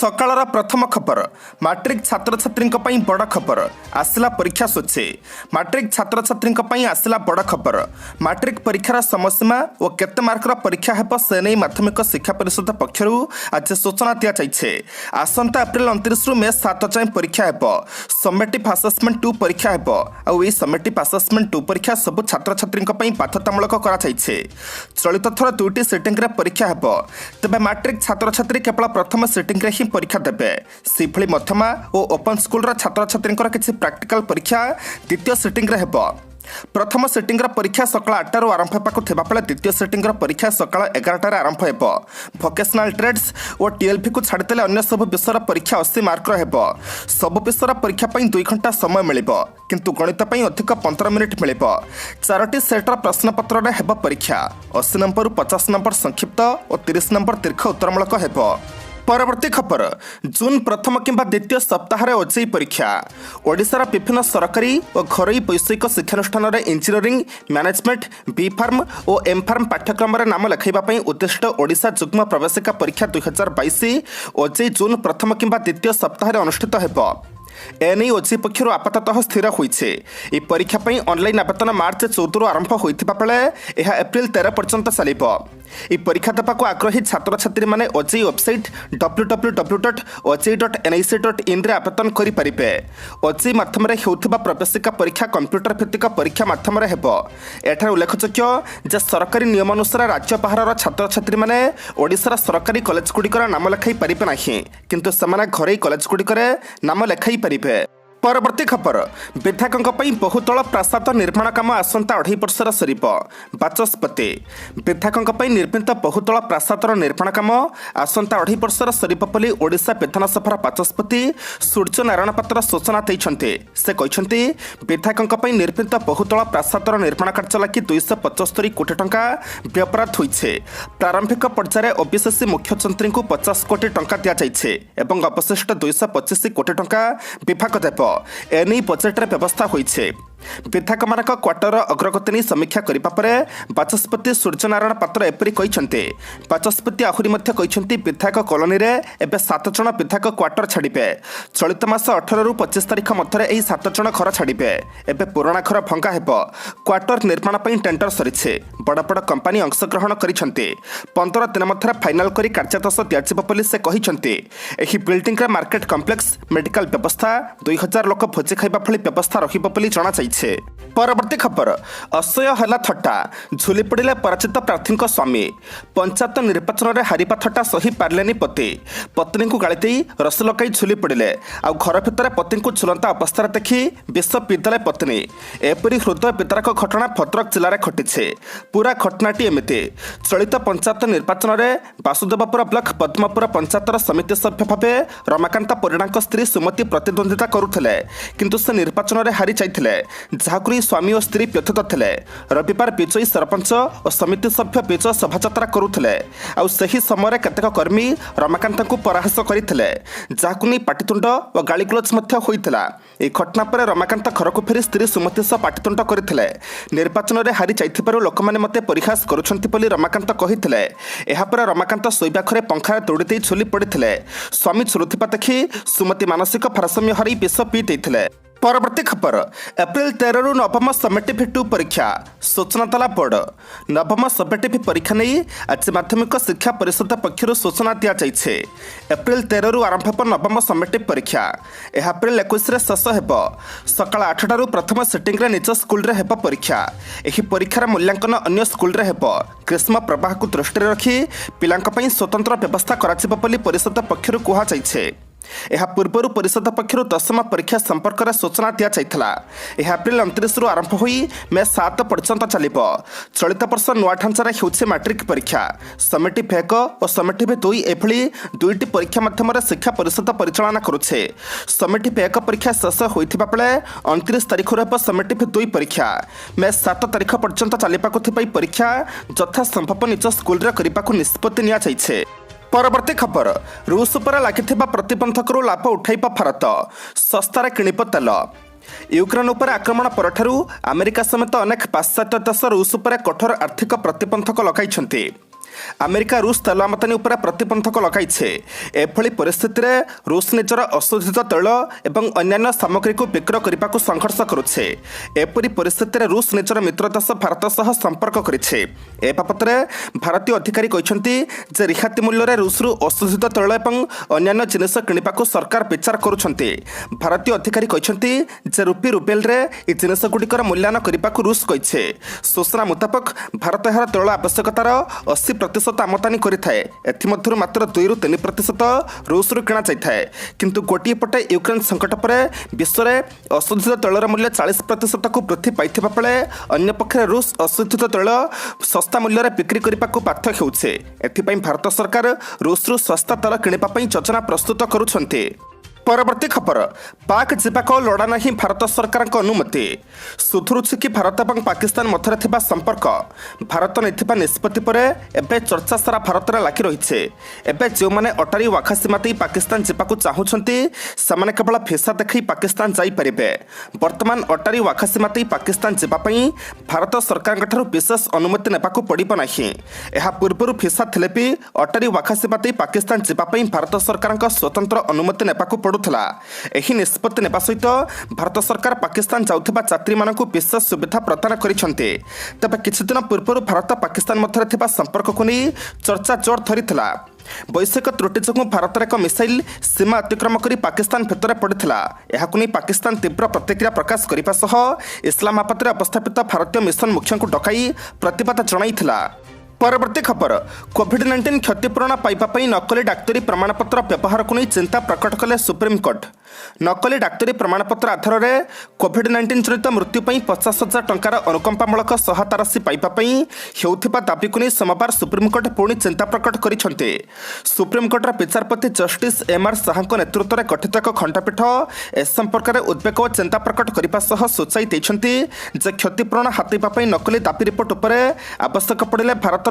सकाळर प्रथम खबर मैट्रिक छात्र छात्री बड़ खबर आसला परीक्षा सूची। मैट्रिक छात्र छात्री आसला बड़ खबर मैट्रिक परीक्षार समयसीमा और केते मार्कर परीक्षा हेब से नहीं माध्यमिक शिक्षा परिषद पक्षर आज सूचना दी जाइए। आसंता एप्रिल 29 रु मे 7 जाए परीक्षा हेब। समेटिव आसेसमेंट 2 परीक्षा हेब। आई समेटिव आसेसमेंट 2 परीक्षा सबु छात्र छात्री बाध्यतामूलक चलित थर 2टी सिटिंग परीक्षा हेब। तेबे मैट्रिक छात्र छात्री केवल प्रथम सिटिंग ही परीक्षा देवे। सीभଳି मध्यमा और ओपन स्कूल छात्र छात्री किसी प्रैक्टिकल परीक्षा द्वितीय सिटिंग हेब। प्रथम सिटिंग परीक्षा सकाळ 8 आरंभ होगा बेले द्वितीय सिटिंग परीक्षा सकाळ 11 आरंभ हो। भोकेशनल ट्रेड्स और टीएलपी को छाड़देले अन्य सब विषय परीक्षा 80 मार्कर हेब। सब विषय परीक्षा 2 घंटा समय मिल किंतु गणित अधिक 15 मिनिट मिल। 4टी सेट्र प्रश्नपत्र हेब परीक्षा 80 नंबर 50 नंबर संक्षिप्त और 30 नंबर दीर्घ उत्तरमूलक हेब। परवर्ती खबर जून प्रथम किंबा द्वितीय सप्ताह ओजेई परीक्षा। ओडिशार विभिन्न सरकारी और घरोई वैषयिक शिक्षानुष्ठान इंजीनियरिंग मैनेजमेंट बी फार्म और एम फार्म पाठ्यक्रम नाम लिखाइबा उद्दिष्ट ओडिशा जुग्म प्रवेशिका परीक्षा 2022 ओजेई जून प्रथम किंबा द्वितीय सप्ताह अनुष्ठित हेब। एने ओजेई पक्षर आपाततः स्थिर होइछे। ए परीक्षा ऑनलाइन आवेदन मार्च 14 आरंभ होइथिबा बेले एहा एप्रिल 13 पर्यंत चलिबो। ए परीक्षा देवाक आग्रही छात्र छात्री माने ओजेई वेबसाइट www.ojei.nic.in रे आवेदन करि परिबे। ओजेई माध्यम रे हेउथिबा प्रवेशिका परीक्षा कंप्यूटर भित्तिक परीक्षा माध्यम रे हेबो। एठार उल्लेखयोग्य जे सरकारी नियम अनुसार राज्य बाहर छात्र छात्री माने ओडिशार सरकारी कॉलेज गुड़िकर नाम लिखाई पारिबे नाही किंतु समाना घरोई कॉलेज गुड़िकर नाम लिखाई पारिबे। परवर्ती खबर विधायकों बहुतल प्रासाद निर्माण काम आसंता 2.5 वर्षर सरीब। बाचस्पति विधायकों निर्मित बहुतल प्रासादर निर्माण काम आसंता 2.5 वर्षर सरीब बोली ओडिशा विधानसभार बाचस्पति सूर्य नारायण पात्र सूचना देइछन्ते। से कहते विधायकों निर्मित बहुतल प्रासादर निर्माण कार्य लगी 275 कोटी टंका व्ययप्रात होइछे। प्रारंभिक पर्यायर ओबीसी मुख्यमंत्री को 50 कोटी टंका दि जाइछे एवं अवशिष्ट 225 कोटी टंका विभाग देव। एने बजेट व्यवस्था होइछे। विधायक मानक क्वार्टर अग्रगति नहीं समीक्षा करिबा परे बाचस्पति सूर्यनारायण पात्र एपरि कहिसंते। बाचस्पति आहुरी मध्य कहिसंती विधायक कॉलोनी रे एबे 7 जण विधायक क्वार्टर छाड़िबे। चलित मास 18 रु 25 तारिख मध्य एही 7 जण घर छाड़िबे। एबे पुराना घर भंगा हेब। क्वार्टर निर्माण पई टेंडर सरिछे। बड़ बड़ कंपनी अंशग्रहण करिसंते। 15 दिन मध्य फाइनल करी कार्यादेश दियाजिबो बोली से कहिसंते। एही बिल्डिंग रे मार्केट कॉम्प्लेक्स मेडिकल व्यवस्था 2000 लोक भोजी खाइबा भली व्यवस्था रहिबो बोली जणा जाइछे। परवर्ती खबर असह्य हला थट्टा झुली पड़े पराजित प्रार्थी स्वामी। पंचायत निर्वाचन में हारिबा थट्टा सही पार्लेनी पति। पत्नी को गाड़ी दे रस लगाई झुली पड़े आ घर भितर पति को झुलंता अवस्था देखि विष पीदेले पत्नी। एपरी हृदय विदारक घटना भद्रक जिले में घटी। पूरा घटनाटी एमती चलित पंचायत निर्वाचन में बासुदेवपुर ब्लॉक पद्मपुर पंचायतर समिति सभ्य भाव रमाकांत परिड़ा स्त्री सुमति प्रतिद्वंदिता करुले किंतु से निर्वाचन में हारी जाइथिले जहाकुरी स्वामी और स्त्री व्यथित थे। रविवार विजयी सरपंच और समिति सभ्य विजय शोभायात्रा करुले आउ सही समय केतेक कर्मी रमाकांत को पराहस करते जहां नहीं पाटितुंड और गालीगुलज होता। यह घटना पर रमाकांत घर को फेरी स्त्री सुमति सह पाटितुंड करते। निर्वाचन में हारी जाइथिबारु लोक माने मते परिहास करुछंती बोली रमाकांत कहिथिले। एहा पर रमाकांत शोइबा घरे पंखारे दौड़ी दे झुली पड़िथिले। स्वामी झुलुथिबा देखि सुमति मानसिक भारसाम्य हराई विष पी देइथिले। परवर्ती खबर एप्रिल 13 रु नवम समेटिव 2 परीक्षा सूचना तला बोर्ड। नवम समेटिव परीक्षा नहीं आज माध्यमिक शिक्षा परिषद पक्षर सूचना दि जाइए। एप्रिल 13 रु आरंभ हो नवम समेटिव परीक्षा। यह एप्रिल 21 शेष हेब। सकाळ 8 रु प्रथम सिटिंग निज स्कूल रे हेब परीक्षा। यह परीक्षार मूल्यांकन अन्य स्कूल रे हेब। ग्रीष्म प्रवाह को दृष्टि रखी पिलांक पई स्वतंत्र व्यवस्था कराजिबो बोली परिषद पक्षर कहा जाइए। यह पूर्व परिषद पक्षर 10मा परीक्षा संपर्क में सूचना दि जाइथिला। यह एप्रिल 29 रु आरंभ होई मे 7 पर्यंत चलिबो। चलित वर्ष नुआ ढांचार हेउछे मैट्रिक परीक्षा। समेटिव 1 और समेटिव 2 एभली 2टी परीक्षा माध्यम शिक्षा परिषद परिचालना करुछे। समेटिव 1 परीक्षा शेष होइथिबा बेले 29 तारिख रु समेटिव 2 परीक्षा मे 7 तारिख पर्यंत चलिबाकु थिबाई परीक्षा यथा संभव निज स्कूल रे करिबाकु निष्पत्ति निया जाइछे। परवर्ती खबर रूस पर लगी प्रतिबंधक लाभ उठाइबा भारत सस्तार किणिब तेल। यूक्रेन उपर आक्रमण परठारु अमेरिका समेत अनेक पाश्चात्य देश रूस पर कठोर आर्थिक प्रतिबंधक लगाइछन्ति। ଆମେରିକା ରୁଷ ତୈଳ ଆମଦାନୀ ଉପରେ ପ୍ରତିବନ୍ଧକ ଲଗାଇছে। ଏଭଳି ପରିସ୍ଥିତିରେ ରୁଷ ନିଜର ଅଶୋଧିତ ତୈଳ ଏବଂ ଅନ୍ୟାନ୍ୟ ସାମଗ୍ରୀକୁ ବିକ୍ରୟ କରିବାକୁ ସଂଘର୍ଷ କରୁছে। ଏପରି ପରିସ୍ଥିତିରେ ରୁଷ ନିଜର ମିତ୍ର ଦେଶ ଭାରତ ସହ ସମ୍ପର୍କ କରିছে। ଏ ବାବଦରେ ଭାରତୀୟ ଅଧିକାରୀ କହିଛନ୍ତି ଯେ ରିହାତି ମୂଲ୍ୟରେ ରୁଷରୁ ଅଶୋଧିତ ତୈଳ ଏବଂ ଅନ୍ୟାନ୍ୟ ଜିନିଷ କିଣିବାକୁ ସରକାର ବିଚାର କରୁଛନ୍ତି। ଭାରତୀୟ ଅଧିକାରୀ କହିଛନ୍ତି ଯେ ରୁବେଲରେ ଏହି ଜିନିଷଗୁଡ଼ିକର ମୂଲ୍ୟାୟନ କରିବାକୁ ରୁଷ କହିছে। ସୂଚନା ମୁତାବକ ଭାରତ ଏହାର ତୈଳ ଆବଶ୍ୟକତାର 80% ଆମଦାନୀ କରିଥାଏ। ଏଥିମଧ୍ୟରୁ ମାତ୍ର 2-3% ରୁଷରୁ କିଣାଯାଇଥାଏ। କିନ୍ତୁ ଗୋଟିଏ ପଟେ ୟୁକ୍ରେନ୍ ସଂକଟ ପରେ ବିଶ୍ୱରେ ଅଶୋଧିତ ତୈଳର ମୂଲ୍ୟ 40%କୁ ବୃଦ୍ଧି ପାଇଥିବା ବେଳେ ଅନ୍ୟପକ୍ଷରେ ରୁଷ ଅଶୋଧିତ ତୈଳ ଶସ୍ତା ମୂଲ୍ୟରେ ବିକ୍ରି କରିବାକୁ ବାଧ୍ୟ ହେଉଛି। ଏଥିପାଇଁ ଭାରତ ସରକାର ରୁଷରୁ ଶସ୍ତା ତୈଳ କିଣିବା ପାଇଁ ଯୋଜନା ପ୍ରସ୍ତୁତ କରୁଛନ୍ତି। ପରବର୍ତ୍ତୀ ଖବର, ପାକ୍ ଯିବାକୁ ଲୋଡ଼ା ନାହିଁ ଭାରତ ସରକାରଙ୍କ ଅନୁମତି। ସୁଧୁରୁଛି କି ଭାରତ ଏବଂ ପାକିସ୍ତାନ ମଧ୍ୟରେ ଥିବା ସମ୍ପର୍କ? ଭାରତ ନେଇଥିବା ନିଷ୍ପତ୍ତି ପରେ ଏବେ ଚର୍ଚ୍ଚା ସାରା ଭାରତରେ ଲାଗି ରହିଛି। ଏବେ ଯେଉଁମାନେ ଅଟାରୀ ୱାଘା ସୀମା ଦେଇ ପାକିସ୍ତାନ ଯିବାକୁ ଚାହୁଁଛନ୍ତି ସେମାନେ କେବଳ ଭିସା ଦେଖାଇ ପାକିସ୍ତାନ ଯାଇପାରିବେ। ବର୍ତ୍ତମାନ ଅଟାରୀ ୱାଘା ସୀମା ଦେଇ ପାକିସ୍ତାନ ଯିବା ପାଇଁ ଭାରତ ସରକାରଙ୍କଠାରୁ ବିଶେଷ ଅନୁମତି ନେବାକୁ ପଡ଼ିବ ନାହିଁ। ଏହା ପୂର୍ବରୁ ଭିସା ଥିଲେ ବି ଅଟାରୀ ୱାଘା ସୀମା ଦେଇ ପାକିସ୍ତାନ ଯିବା ପାଇଁ ଭାରତ ସରକାରଙ୍କ ସ୍ୱତନ୍ତ୍ର ଅନୁମତି ନେବାକୁ ପଡ଼ୁଥିଲା। ଏହି ନିଷ୍ପତ୍ତି ନେବା ସହିତ ଭାରତ ସରକାର ପାକିସ୍ତାନ ଯାଉଥିବା ଯାତ୍ରୀମାନଙ୍କୁ ବିଶେଷ ସୁବିଧା ପ୍ରଦାନ କରିଛନ୍ତି। ତେବେ କିଛିଦିନ ପୂର୍ବରୁ ଭାରତ ପାକିସ୍ତାନ ମଧ୍ୟରେ ଥିବା ସମ୍ପର୍କକୁ ନେଇ ଚର୍ଚ୍ଚା ଜୋର ଧରିଥିଲା। ବୈଷୟିକ ତ୍ରୁଟି ଯୋଗୁଁ ଭାରତର ଏକ ମିସାଇଲ୍ ସୀମା ଅତିକ୍ରମ କରି ପାକିସ୍ତାନ ଭିତରେ ପଡ଼ିଥିଲା। ଏହାକୁ ନେଇ ପାକିସ୍ତାନ ତୀବ୍ର ପ୍ରତିକ୍ରିୟା ପ୍ରକାଶ କରିବା ସହ ଇସଲାମାବାଦରେ ଅବସ୍ଥାପିତ ଭାରତୀୟ ମିଶନ ମୁଖ୍ୟଙ୍କୁ ଡକାଇ ପ୍ରତିବାଦ ଜଣାଇଥିଲା। ପରବର୍ତ୍ତୀ ଖବର, କୋଭିଡ୍-19 କ୍ଷତିପୂରଣ ପାଇବା ପାଇଁ ନକଲି ଡାକ୍ତରୀ ପ୍ରମାଣପତ୍ର ବ୍ୟବହାରକୁ ନେଇ ଚିନ୍ତା ପ୍ରକଟ କଲେ ସୁପ୍ରିମକୋର୍ଟ। ନକଲି ଡାକ୍ତରୀ ପ୍ରମାଣପତ୍ର ଆଧାରରେ କୋଭିଡ୍-19 ଜନିତ ମୃତ୍ୟୁ ପାଇଁ 50,000 ଟଙ୍କାର ଅନୁକମ୍ପାମୂଳକ ସହାୟତା ରାଶି ପାଇବା ପାଇଁ ହେଉଥିବା ଦାବିକୁ ନେଇ ସୋମବାର ସୁପ୍ରିମକୋର୍ଟ ପୁଣି ଚିନ୍ତା ପ୍ରକଟ କରିଛନ୍ତି। ସୁପ୍ରିମକୋର୍ଟର ବିଚାରପତି ଜଷ୍ଟିସ୍ ଏମ୍.ଆର୍. ଶାହାଙ୍କ ନେତୃତ୍ୱରେ ଗଠିତ ଏକ ଖଣ୍ଡପୀଠ ଏ ସମ୍ପର୍କରେ ଉଦ୍ବେଗ ଓ ଚିନ୍ତା ପ୍ରକଟ କରିବା ସହ ସୂଚାଇ ଦେଇଛନ୍ତି ଯେ କ୍ଷତିପୂରଣ ହାତେଇବା ପାଇଁ ନକଲି ଦାବି ରିପୋର୍ଟ ଉପରେ ଆବଶ୍ୟକ ପଡ଼ିଲେ ଭାରତ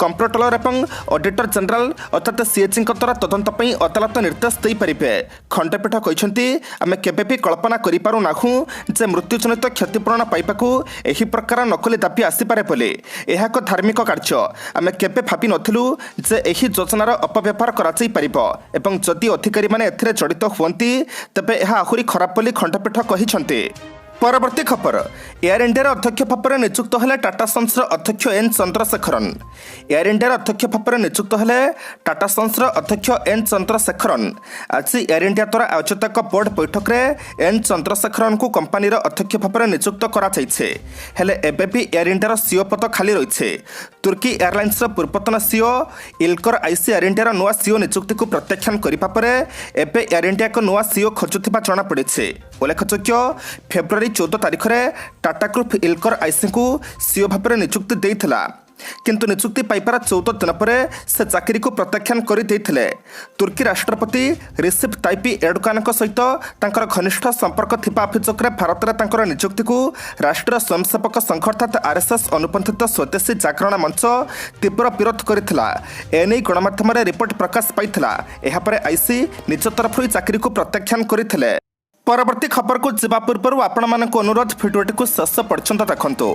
କମ୍ପ୍ରୋଟଲର ଏବଂ ଅଡିଟର ଜେନେରାଲ ଅର୍ଥାତ୍ ସିଏଜିଙ୍କ ଦ୍ୱାରା ତଦନ୍ତ ପାଇଁ ଅଦାଲତ ନିର୍ଦ୍ଦେଶ ଦେଇପାରିବେ। ଖଣ୍ଡପୀଠ କହିଛନ୍ତି ଆମେ କେବେ ବି କଳ୍ପନା କରିପାରୁନାହୁଁ ଯେ ମୃତ୍ୟୁଜନିତ କ୍ଷତିପୂରଣ ପାଇବାକୁ ଏହି ପ୍ରକାର ନକଲି ଦାବି ଆସିପାରେ ବୋଲି। ଏହା ଏକ ଧାର୍ମିକ କାର୍ଯ୍ୟ। ଆମେ କେବେ ଭାବି ନଥିଲୁ ଯେ ଏହି ଯୋଜନାର ଅପବ୍ୟବହାର କରାଯାଇପାରିବ ଏବଂ ଯଦି ଅଧିକାରୀମାନେ ଏଥିରେ ଜଡ଼ିତ ହୁଅନ୍ତି ତେବେ ଏହା ଆହୁରି ଖରାପ ବୋଲି ଖଣ୍ଡପୀଠ କହିଛନ୍ତି। ପରବର୍ତ୍ତୀ ଖବର, ଏୟାର ଇଣ୍ଡିଆର ଅଧ୍ୟକ୍ଷ ଭାବରେ ନିଯୁକ୍ତ ହେଲେ ଟାଟା ସନ୍ସର ଅଧ୍ୟକ୍ଷ ଏନ୍ ଚନ୍ଦ୍ରଶେଖରନ୍। ଏୟାର ଇଣ୍ଡିଆର ଅଧ୍ୟକ୍ଷ ଭାବରେ ନିଯୁକ୍ତ ହେଲେ ଟାଟା ସନ୍ସର ଅଧ୍ୟକ୍ଷ ଏନ୍ ଚନ୍ଦ୍ରଶେଖରନ୍। ଆଜି ଏୟାର ଇଣ୍ଡିଆ ଦ୍ୱାରା ଆୟୋଜିତ ଏକ ବୋର୍ଡ ବୈଠକରେ ଏନ୍ ଚନ୍ଦ୍ରଶେଖରନ୍ଙ୍କୁ କମ୍ପାନୀର ଅଧ୍ୟକ୍ଷ ଭାବରେ ନିଯୁକ୍ତ କରାଯାଇଛି। ହେଲେ ଏବେ ବି ଏୟାର ଇଣ୍ଡିଆର ସିଓ ପଦ ଖାଲି ରହିଛି। ତୁର୍କୀ ଏୟାରଲାଇନ୍ସର ପୂର୍ବତନ ସିଓ ଇଲକର ଆଇସି ଏୟାର ଇଣ୍ଡିଆର ନୂଆ ସିଓ ନିଯୁକ୍ତିକୁ ପ୍ରତ୍ୟାଖ୍ୟାନ କରିବା ପରେ ଏବେ ଏୟାର ଇଣ୍ଡିଆ ଏକ ନୂଆ ସିଓ ଖୋଜୁଥିବା ଜଣାପଡ଼ିଛି। ଉଲ୍ଲେଖଯୋଗ୍ୟ, ଫେବୃଆରୀ 14 ତାରିଖରେ ଟାଟା ଗ୍ରୁପ୍ ଇଲକର ଆଇସିଙ୍କୁ ସିଓ ଭାବରେ ନିଯୁକ୍ତି ଦେଇଥିଲା। କିନ୍ତୁ ନିଯୁକ୍ତି ପାଇବାର 14 ଦିନ ପରେ ସେ ଚାକିରିକୁ ପ୍ରତ୍ୟାଖ୍ୟାନ କରିଦେଇଥିଲେ। ତୁର୍କୀ ରାଷ୍ଟ୍ରପତି ରିସିପ୍ ତାଇପି ଏର୍ଡୋଗାନଙ୍କ ସହିତ ତାଙ୍କର ଘନିଷ୍ଠ ସମ୍ପର୍କ ଥିବା ଅଭିଯୋଗରେ ଭାରତରେ ତାଙ୍କର ନିଯୁକ୍ତିକୁ ରାଷ୍ଟ୍ରୀୟ ସ୍ୱୟଂସେବକ ସଂଘ ଅର୍ଥାତ୍ ଆର୍ଏସ୍ଏସ୍ ଅନୁବନ୍ଧିତ ସ୍ୱଦେଶୀ ଜାଗରଣ ମଞ୍ଚ ତୀବ୍ର ବିରୋଧ କରିଥିଲା। ଏନେଇ ଗଣମାଧ୍ୟମରେ ରିପୋର୍ଟ ପ୍ରକାଶ ପାଇଥିଲା। ଏହାପରେ ଆଇସି ନିଜ ତରଫରୁ ଚାକିରିକୁ ପ୍ରତ୍ୟାଖ୍ୟାନ କରିଥିଲେ। ପରବର୍ତ୍ତୀ ଖବରକୁ ଯିବା ପୂର୍ବରୁ ଆପଣମାନଙ୍କୁ ଅନୁରୋଧ ଭିଡ଼ିଓଟିକୁ ଶେଷ ପର୍ଯ୍ୟନ୍ତ ଦେଖନ୍ତୁ,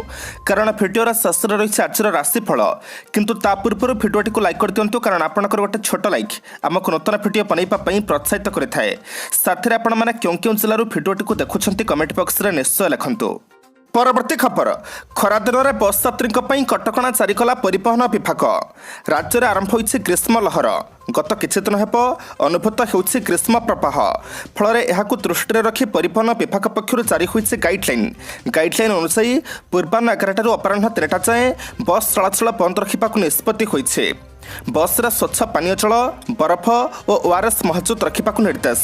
କାରଣ ଭିଡ଼ିଓର ଶେଷରେ ରହିଛି ଆଜିର ରାଶିଫଳ। କିନ୍ତୁ ତା ପୂର୍ବରୁ ଭିଡ଼ିଓଟିକୁ ଲାଇକ୍ କରିଦିଅନ୍ତୁ, କାରଣ ଆପଣଙ୍କର ଗୋଟେ ଛୋଟ ଲାଇକ୍ ଆମକୁ ନୂତନ ଭିଡ଼ିଓ ବନାଇବା ପାଇଁ ପ୍ରୋତ୍ସାହିତ କରିଥାଏ। ସାଥିରେ ଆପଣମାନେ କେଉଁ କେଉଁ ଜିଲ୍ଲାରୁ ଭିଡ଼ିଓଟିକୁ ଦେଖୁଛନ୍ତି କମେଣ୍ଟ ବକ୍ସରେ ନିଶ୍ଚୟ ଲେଖନ୍ତୁ। ପରବର୍ତ୍ତୀ ଖବର, ଖରାଦିନରେ ବସ୍ ଯାତ୍ରୀଙ୍କ ପାଇଁ କଟକଣା ଜାରି କଲା ପରିବହନ ବିଭାଗ। ରାଜ୍ୟରେ ଆରମ୍ଭ ହୋଇଛି ଗ୍ରୀଷ୍ମ ଲହର। ଗତ କିଛିଦିନ ହେବ ଅନୁଭୂତ ହେଉଛି ଗ୍ରୀଷ୍ମ ପ୍ରବାହ। ଫଳରେ ଏହାକୁ ଦୃଷ୍ଟିରେ ରଖି ପରିବହନ ବିଭାଗ ପକ୍ଷରୁ ଜାରି ହୋଇଛି ଗାଇଡ୍ଲାଇନ୍ ଅନୁଯାୟୀ ପୂର୍ବାହ୍ନ 11ଟାରୁ ଅପରାହ୍ନ 3ଟା ଯାଏଁ ବସ୍ ଚଳାଚଳ ବନ୍ଦ ରଖିବାକୁ ନିଷ୍ପତ୍ତି ହୋଇଛି। ବସ୍ରେ ସ୍ୱଚ୍ଛ ପାନୀୟ ଜଳ, ବରଫ ଓ ଓଆର୍ଏସ୍ ମହଜୁଦ ରଖିବାକୁ ନିର୍ଦ୍ଦେଶ।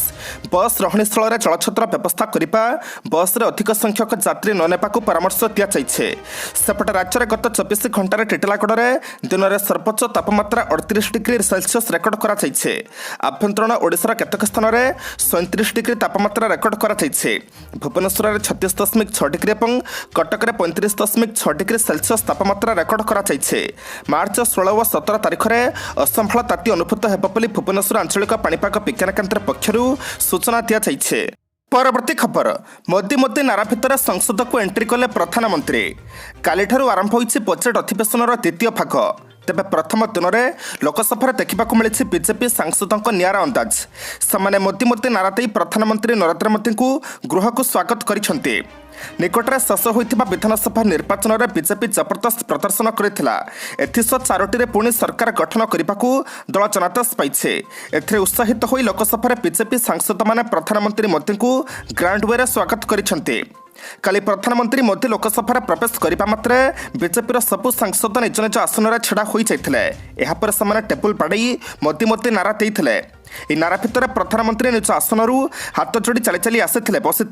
ବସ୍ ରହଣି ସ୍ଥଳରେ ଜଳଛତ୍ର ବ୍ୟବସ୍ଥା କରିବା, ବସ୍ରେ ଅଧିକ ସଂଖ୍ୟକ ଯାତ୍ରୀ ନ ନେବାକୁ ପରାମର୍ଶ ଦିଆଯାଇଛି। ସେପଟେ ରାଜ୍ୟରେ ଗତ 24 ଘଣ୍ଟାରେ ଟିଟିଲାଗଡ଼ରେ ଦିନରେ ସର୍ବୋଚ୍ଚ ତାପମାତ୍ରା 38 ଡିଗ୍ରୀ ସେଲସିୟସ୍ ରେକର୍ଡ କରାଯାଇଛି। ଆଭ୍ୟନ୍ତରୀଣ ଓଡ଼ିଶାର କେତେକ ସ୍ଥାନରେ 37 ଡିଗ୍ରୀ ତାପମାତ୍ରା ରେକର୍ଡ କରାଯାଇଛି। ଭୁବନେଶ୍ୱରରେ 36.6 ଡିଗ୍ରୀ ଏବଂ କଟକରେ 35.6 ଡିଗ୍ରୀ ସେଲସିୟସ୍ ତାପମାତ୍ରା ରେକର୍ଡ କରାଯାଇଛି। ମାର୍ଚ୍ଚ 16 ଓ 17 ତାରିଖରେ ଅସମ୍ଭାଳ ତାତି ଅନୁଭୂତ ହେବ ବୋଲି ଭୁବନେଶ୍ୱର ଆଞ୍ଚଳିକ ପାଣିପାଗ ବିଜ୍ଞାନ କେନ୍ଦ୍ର ପକ୍ଷରୁ ସୂଚନା ଦିଆଯାଇଛି। ପରବର୍ତ୍ତୀ ଖବର, ମୋଦି ନାରା ଭିତରେ ସଂସଦକୁ ଏଣ୍ଟ୍ରି କଲେ ପ୍ରଧାନମନ୍ତ୍ରୀ। କାଲିଠାରୁ ଆରମ୍ଭ ହୋଇଛି ବଜେଟ୍ ଅଧିବେଶନର ଦ୍ୱିତୀୟ ଭାଗ। तेबे प्रथम दिन में लोकसभा देखा मिली बीजेपी सांसदों निरा अंदाज से मोदी मोदी नारा दे प्रधानमंत्री नरेंद्र मोदी को गृह को स्वागत करते। निकटरे शेष होता विधानसभा निर्वाचन में बीजेपी जबरदस्त प्रदर्शन करथिला। एथिसह 4टी पुणी सरकार गठन करने को दल जनादेश पाइछे। एथिरे उत्साहित होई लोकसभा बीजेपी सांसद माने प्रधानमंत्री मोदी को ग्रांड वे स्वागत करछन्ते। काली प्रधानमंत्री मोदी लोकसभा प्रवेश करने मात्रे बीजेपी सबु सांसद निज निज आसन छड़ा हो जाते टेबुल बाड़े मोदी मोदी नारा देते। यह नारा भितर प्रधानमंत्री निज आसन हाथ जोड़ी चली चली आसी बसी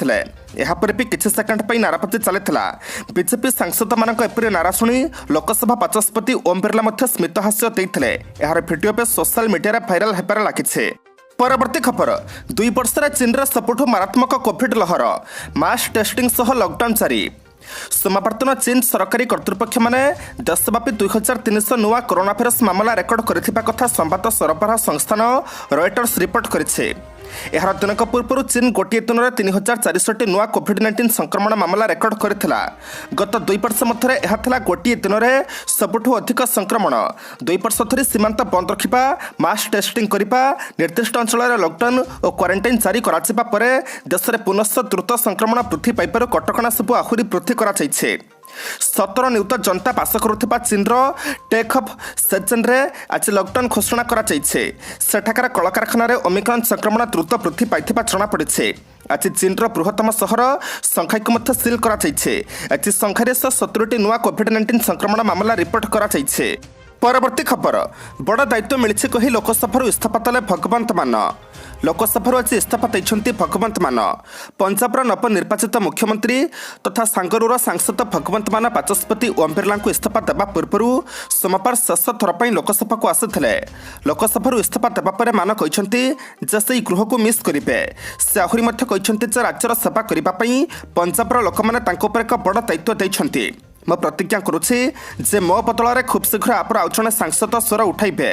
यापर भी किसी सेकेंड नारापति चलता। बीजेपी सांसद मान एपरी नारा शुणी लोकसभा बाचस्पति ओम बिरला स्मित हास्य देते। यार भिडियो पे सोशल मीडिया भाइराल होबार लगी। परवर्ती खबर 2 वर्ष चीन सबुठू मारात्मक कोविड लहर मास टेस्टिंग सह लॉकडाउन जारी। सोमवार चीन सरकारी कर्तृपक्ष माने देशव्यापी 2300 नुआ कोरोना भाइरस मामला रेकर्ड करथिबा कथा संवाद सरबराह संस्थान रॉयटर्स रिपोर्ट करिछे। यार दिनक पूर्व चीन गोटे दिन में 3400 नुआ कोविड-19 संक्रमण मामला रेकर्ड करथिला। गत 2 वर्ष मध्य यह गोटे दिन में सबुठू अधिक संक्रमण। 2 वर्ष धरी सीमांत बंद रखा, मास टेस्टिंग करने, निर्दिष्ट अंचल लॉकडाउन और क्वारंटाइन जारी कराଯିबा परे देश में पुनः द्रुत संक्रमण वृद्धि पाइबार कटकणा सबू आहुरी वृद्धि कराଯାଇଛି। 17 नियुक्त जनता बास करुवा चीन टेक ऑफ सेजन रे आज लॉकडाउन घोषणा कराଯାଇଛି। सेठाकार कलकारखाना ओमिक्रॉन संक्रमण द्रुत वृद्धि पाइथिबा जଣାपड़िছে। आज चीन बृहत्तम सहर संख्या को सील कराଯାଇଛି। आज संख्यारे 70टी नुआ कोविड-19 संक्रमण मामला रिपोर्ट कराଯାଇଛି। परवर्ती खबर बड़ दायित्व मिली कही लोकसभा इस्तीफा देले भगवंत मान। लोकसभा आज इस्तीफा देते भगवंत मान। पंजाब नवनिर्वाचित मुख्यमंत्री तथा सांगरूर सांसद भगवंत मान बाचस्पति ओम बिरला इस्तीफा देवा पूर्व सोमवार शेष थर पर लोकसभा को आसी। लोकसभा इस्तीफा देवा पर मान कहते से गृह को मिस करेंगे। से आहरी कहते राज्यर सेवा करने पंजाब लोक मैंने एक बड़ दायित्व देते। मैं प्रतिज्ञा करुच्छी जे मो बदल में खूब शीघ्र आप आउ जड़े सांसद स्वर उठाइबे।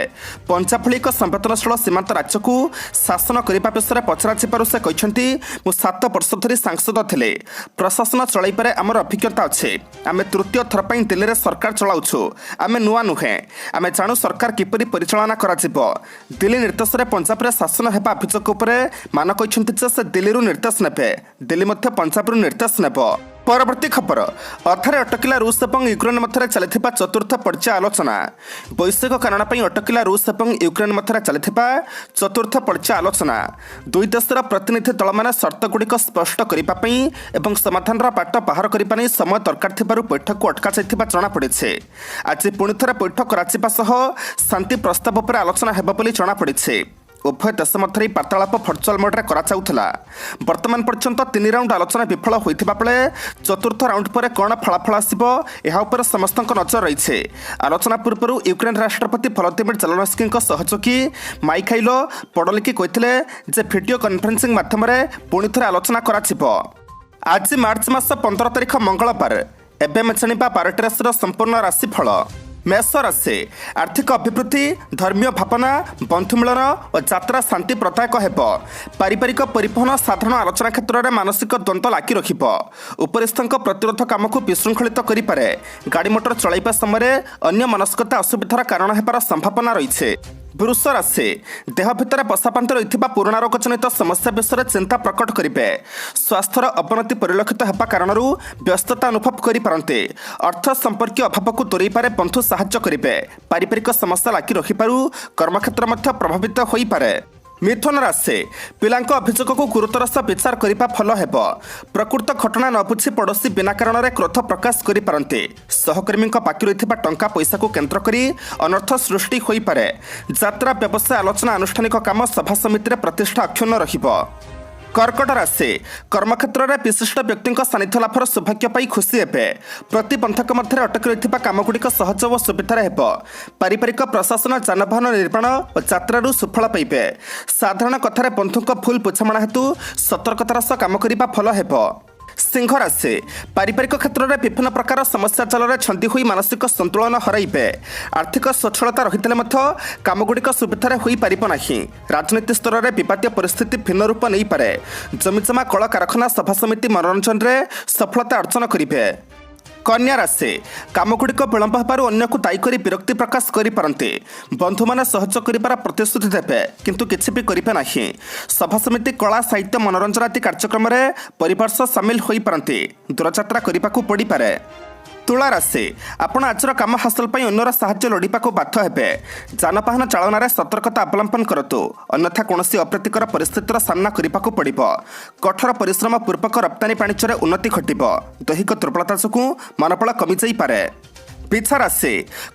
पंजाब भली एक संवेदनशील सीमांत राज्य को शासन करने विषय पचरा से कहते मु 7 वर्ष धरी सांसद थे, प्रशासन चलैबारे आमर अभिज्ञता अच्छे। आम तृतीय थर पर दिल्ली में सरकार चलाऊँ। आम नुआ नुहे, आम जानू सरकार किपरि परिचालना करा जिवो। दिल्ली निर्देश में पंजाब में शासन होगा अभियोग उपर मान कहते से दिल्ली निर्देश ने, दिल्ली पंजाब निर्देश नेब। परवर्ती खबर अर्थारे अटकिला रूस और यूक्रेन मध्य चलता चतुर्थ पर्याय आलोचना। वैश्विक कारण पर अटकिला रूस और यूक्रेन मध्य चलता चतुर्थ पर्याय आलोचना। दुई देशर प्रतिनिधि दल मैंने शर्तगुड़िक स्पष्ट करने समाधान बाट बाहर करने समय दरकार थिबारु बैठक को अटका जाइथिबा जଣାपड़िছে। आज पुणी थे बैठक कराजिबा सह शांति प्रस्ताव पर आलोचना हेबा बोली जଣାपड़िছে। उभय देश मध्य वार्तालाप भर्चुआल मोड्रे कराउला। वर्तमान पर्यंत 3 राउंड आलोचना विफल होता बेले चतुर्थ राउंड पर कौन फलाफल आसब यह समस्त नजर रही। आलोचना पूर्व यूक्रेन राष्ट्रपति वोलोदिमिर जेलेन्स्की सहयोगी माइखाइलो पोडोलिकी कहते वीडियो कॉन्फ्रेंसिंग माध्यम पुणी थे आलोचना करा। आज मार्च मास 15 तारिख मंगलवार एवं जाना 12टी राशि संपूर्ण राशिफल। मेष राशि आर्थिक अभिवृद्धि, धर्मीय भावना, बंधु मिलन और यात्रा शांति प्रदायक हेब। पारिवारिक परिवहन साधारण आलोचना क्षेत्र में मानसिक द्वंद्व लागी रखिब। उपरिस्थ प्रतिरोध काम को विशृंखलित करें। गाड़ी मोटर चलाइबा समय अन्य मनस्कता असुविधार कारण होबार संभावना रही। वृष राशि देह भितर बसापांत रही पुराणा रोग जनित समस्या विषय चिंता प्रकट करेंगे। स्वास्थ्यर अवनति परिलक्षित होगा कारण व्यस्तता अनुभव करें। अर्थ संपर्क अभाव को दूरेबारे बंधु साहाय्य करेंगे। पारिवारिक समस्या लागी रखिबारु कर्मक्षेत्र प्रभावित हो पारे। मिथुन राशि पिलांक अभियोग को गुरुतर सह विचार करने फल हेब। प्रकृत घटना न बुझी पड़ोशी बिना कारण क्रोध प्रकाश करें। सहकर्मी बाकी रही टंका पैसा को केन्द्र करी अनर्थ सृष्टि हो पारे। यात्रा व्यवसाय आलोचना आनुष्ठानिक काम सभा समिति प्रतिष्ठा अक्षुण्ण रहिब। कर्कट राशि कर्मक्षेत्र में विशिष्ट व्यक्ति सानिध्य लाभर सौभाग्य पाई खुशी हे। प्रतिबंधक मध्य अटक रही कामगुड़िक सहज और सुविधार हेब। पारिवारिक प्रशासन, जानवाहन निर्माण और यात्रु सुफल पाइबे। साधारण कथार बंधु भूल बुझामणा हेतु सतर्कतार सह काम करने फल हेब। सिंह राशि पारिवारिक क्षेत्र में विभिन्न प्रकार समस्या जल छंदी हुई मानसिक संतुलन हराइबे। आर्थिक स्वच्छलता रही कामगुड़िक सुविधार हो पारना। राजनीति स्तर में विवादीय परिस्थिति भिन्न रूप नहीं पारे। जमिजमा कल कारखाना सभा समिति मनोरंजन में सफलता अर्जन करेंगे। कन्या राशि कामगुड़िक विलंब होबार अन्य को दायी कर विरक्ति प्रकाश करें बंधु मैंने सहयोग कर प्रतिश्रुति देवे किंतु किसी भी करेंगे ना। सभा समिति कला साहित्य मनोरंजन आदि कार्यक्रम में परिवार सह सामिल हो पारती दूरयात्रा करने को पड़ पारे। तुला राशि आपण आजर काम हासिल पर अन्यर साहाय्य लोड़ा बाध्य हेबे। जानवाहन चालन सतर्कता अवलंबन करतु अन्यथा कौन अप्रीतिकर परिस्थितिर सामना करने को पड़ो। कठोर परिश्रम पूर्वक रप्तानी वाणिज्य उन्नति घटब। दैहिक दुर्बलता जो मनोबल कमी जापे। पिछा राशि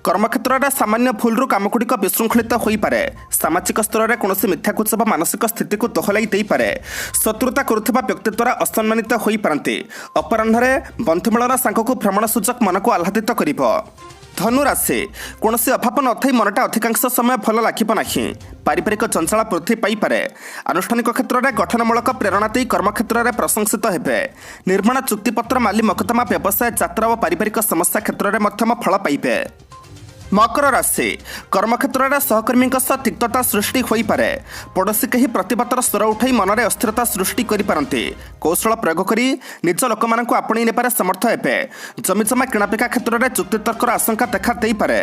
कर्मक्षेत्र में सामान्य भूलू कामगुड़िक विशृंखलित हो पारे। सामाजिक स्तर में कौन मिथ्याकुचब मानसिक स्थिति को दोहलाई दे पारे। शत्रुता करुवा व्यक्ति द्वारा असम्मानित हो पारती। अपराह्न बंधुमिलन सांग को भ्रमण सूचक मन को आह्लादित कर। धनु राशि कौन अभाव न थी मनटा अधिकांश समय भल लगे ना। पारिवारिक चंचल वृद्धि पाइपे। आनुष्ठानिक क्षेत्र में गठनमूलक प्रेरणा दे कर्मक्षेत्र में प्रशंसित हेबे। निर्माण चुक्तिपत्र माली मकदमा व्यवसाय यात्रा और पारिवारिक समस्या क्षेत्र में फल पाइबे। मकर राशि कर्मक्षेत्र में सहकर्मी तिक्तता सृष्टि हो पारे। पड़ोशी कहीं प्रतिबादर स्वर उठाई मनरे अस्थिरता सृष्टि करिपारंती। कौशल प्रयोग करी निज लोक मानक आपणी नेबारे समर्थ हेबे। जमीजमा किणाबिका क्षेत्र में चुक्तितर्कर आशंका देखा दे पारे।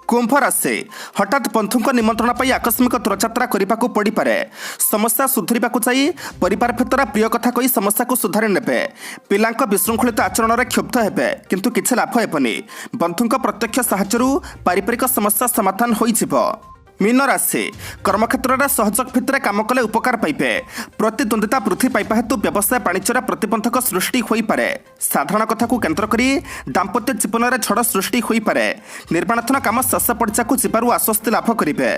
कुंभ राशि हठात बंधुक निमंत्रण पर आकस्मिक दूरयात्रा करने को पड़ पारे। समस्या सुधरवा जाई परिवार भीतर प्रिय कथा कही समस्या को सुधारी ने। पिला विशृंखलित आचरण में क्षुब्ध हेबे किंतु किसी लाभ हेबनी। बंधुक प्रत्यक्ष साहाय्यरू पारिवारिक समस्या समाधान हो। मीन राशि कर्मक्षेत्र में सहयोग भितर काम कले उपकार पाइबे। प्रतिद्वंदिता वृद्धि पाइबा हेतु व्यवसाय वाणिज्य प्रतिबंधक सृष्टि हो पारे। साधारण कथा को केन्द्र करी दाम्पत्य जीवन में झड़ सृष्टि हो पारे। निर्माणाधीन काम शेष पर्याय को जीवार आश्वस्ति लाभ करेंगे।